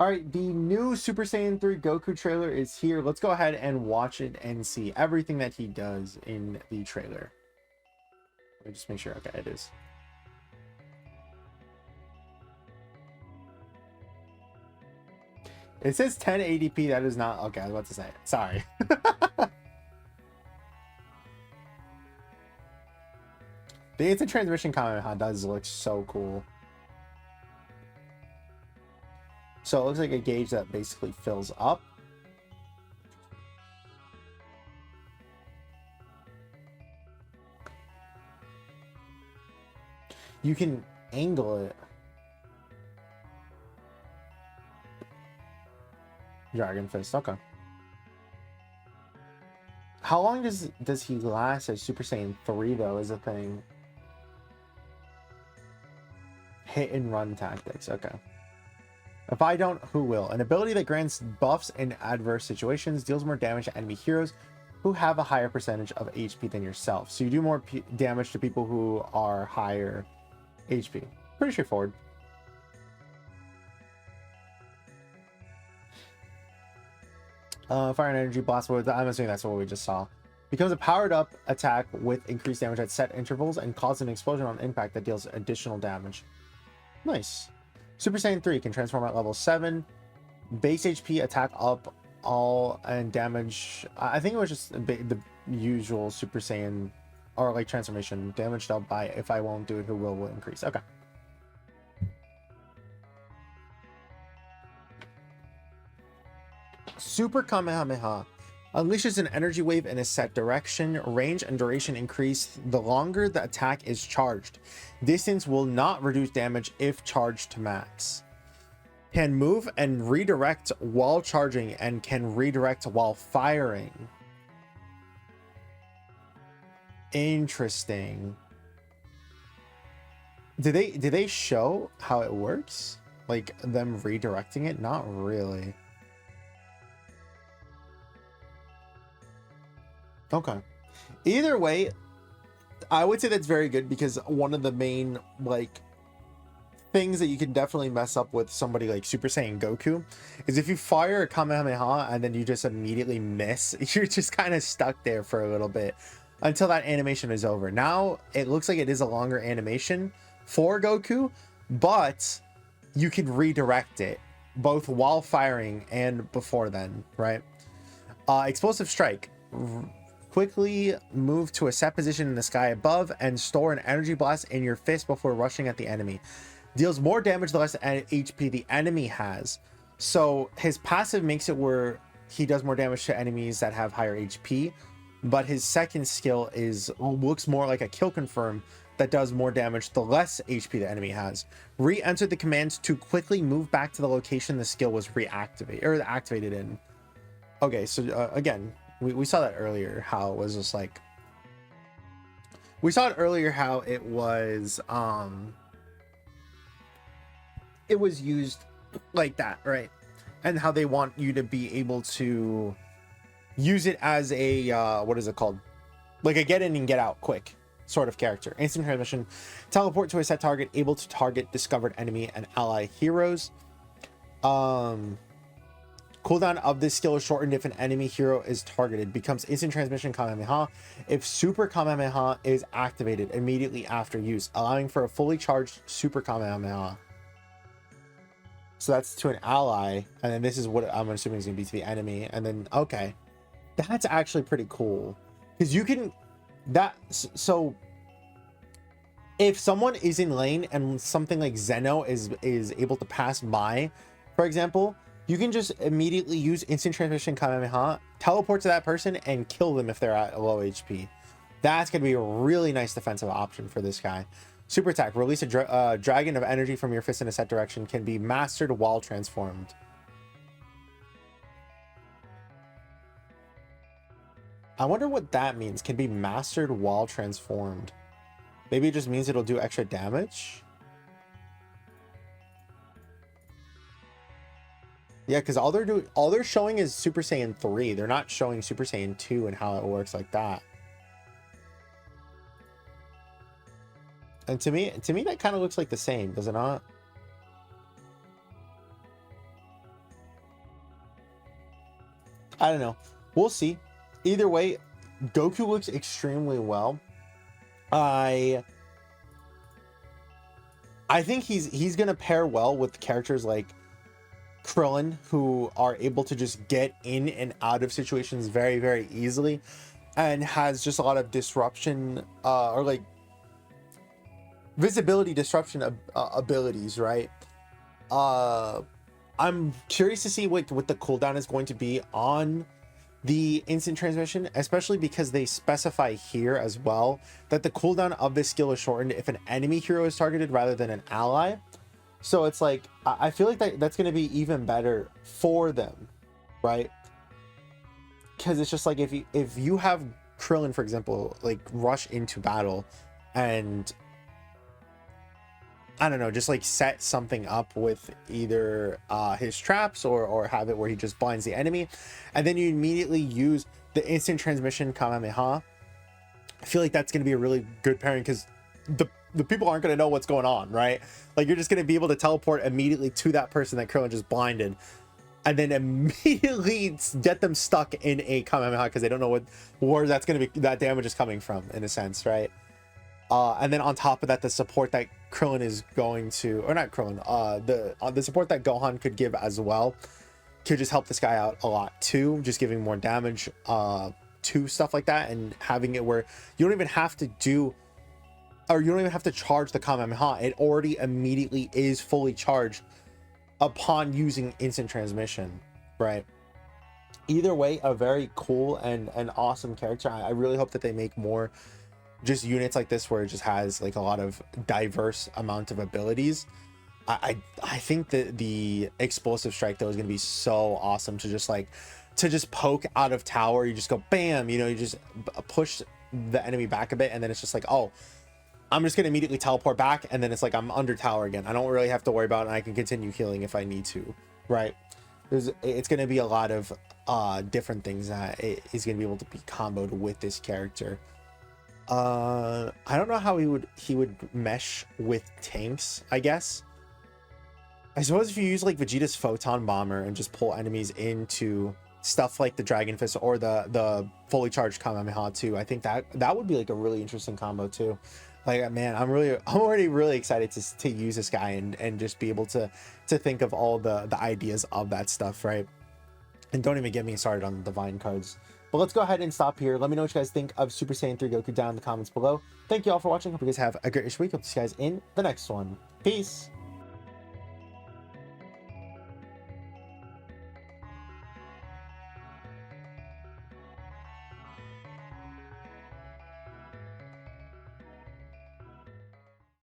All right, the new Super Saiyan 3 Goku trailer is here. Let's go ahead and watch it and see everything that he does in the trailer. Let me just make sure. Okay, it is. It says 1080p. That is not okay. I was about to say it. Sorry. The instant transmission Kamehameha does look so cool. So it looks like a gauge that basically fills up. You can angle it. Dragon Fist, okay. How long does he last as Super Saiyan 3 though is a thing? Hit and run tactics, okay. If I don't, who will? An ability that grants buffs in adverse situations, deals more damage to enemy heroes who have a higher percentage of HP than yourself. So you do more damage to people who are higher HP. Pretty straightforward. Fire and energy blast. I'm assuming that's what we just saw. Becomes a powered up attack with increased damage at set intervals and causes an explosion on impact that deals additional damage. Nice. Super Saiyan 3 can transform at level 7. Base HP, attack up, all, and damage. I think it was just the usual Super Saiyan or like transformation. Damage dealt by if I won't do it, who will increase. Okay. Super Kamehameha unleashes an energy wave in a set direction. Range and duration increase the longer the attack is charged. Distance will not reduce damage if charged to max. Can move and redirect while charging and can redirect while firing. Interesting. Did they show how it works? Like them redirecting it? Not really. Okay. Either way, I would say that's very good because one of the main like things that you can definitely mess up with somebody like Super Saiyan Goku is if you fire a Kamehameha and then you just immediately miss, you're just kind of stuck there for a little bit until that animation is over. Now it looks like it is a longer animation for Goku, but you can redirect it both while firing and before then, right? Explosive Strike. Quickly move to a set position in the sky above and store an energy blast in your fist before rushing at the enemy. Deals more damage the less HP the enemy has. So his passive makes it where he does more damage to enemies that have higher HP, but his second skill looks more like a kill confirm that does more damage the less HP the enemy has. Re-enter the command to quickly move back to the location the skill was activated in. Okay, so again, we saw that earlier, how it was just like, we saw it earlier how it was used like that, right? And how they want you to be able to use it as a what is it called, like a get in and get out quick sort of character. Instant transmission, teleport to a set target, able to target discovered enemy and ally heroes. Cooldown of this skill is shortened if an enemy hero is targeted. Becomes instant transmission Kamehameha if Super Kamehameha is activated immediately after use, allowing for a fully charged Super Kamehameha. So that's to an ally, and then this is what I'm assuming is going to be to the enemy. And then, okay, that's actually pretty cool because you can so if someone is in lane and something like Zeno is able to pass by, for example, you can just immediately use instant transmission Kamehameha, teleport to that person, and kill them if they're at low HP. That's going to be a really nice defensive option for this guy. Super attack. Release a dragon of energy from your fist in a set direction. Can be mastered while transformed. I wonder what that means. Can be mastered while transformed. Maybe it just means it'll do extra damage. Yeah, because all they're showing is Super Saiyan 3. They're not showing Super Saiyan 2 and how it works like that. And to me that kind of looks like the same, does it not? I don't know. We'll see. Either way, Goku looks extremely well. I think he's gonna pair well with characters like Krillin, who are able to just get in and out of situations very, very easily, and has just a lot of disruption or like visibility disruption abilities, right? I'm curious to see what the cooldown is going to be on the instant transmission, especially because they specify here as well that the cooldown of this skill is shortened if an enemy hero is targeted rather than an ally. So it's like, I feel like that's going to be even better for them, right? Because it's just like, if you have Krillin, for example, like rush into battle and I don't know, just like set something up with either his traps or have it where he just blinds the enemy, and then you immediately use the instant transmission Kamehameha. I feel like that's going to be a really good pairing because the people aren't going to know what's going on, right? Like you're just going to be able to teleport immediately to that person that Krillin just blinded, and then immediately get them stuck in a Kamehameha because they don't know where that's going to be, that damage is coming from, in a sense, right? And then on top of that, the support that Krillin is going to, or not Krillin, the support that Gohan could give as well could just help this guy out a lot too, just giving more damage to stuff like that, and having it where you don't even have to do, or you don't even have to charge the Kamehameha. It already immediately is fully charged upon using instant transmission, right? Either way, a very cool and awesome character. I really hope that they make more just units like this where it just has like a lot of diverse amount of abilities. I think that the explosive strike though is going to be so awesome to just poke out of tower. You just go bam, you know, you just push the enemy back a bit, and then it's just like, oh, I'm just going to immediately teleport back, and then it's like I'm under tower again. I don't really have to worry about it, and I can continue healing if I need to, right? It's going to be a lot of different things that is going to be able to be comboed with this character. I don't know how he would mesh with tanks, I guess. I suppose if you use like Vegeta's photon bomber and just pull enemies into stuff like the Dragon Fist or the fully charged Kamehameha too, I think that would be like a really interesting combo too. Like, man, I'm already really excited to use this guy and just be able to think of all the ideas of that stuff, right? And don't even get me started on the Divine cards. But let's go ahead and stop here. Let me know what you guys think of Super Saiyan 3 Goku down in the comments below. Thank you all for watching. Hope you guys have a great week. Hope to see you guys in the next one. Peace.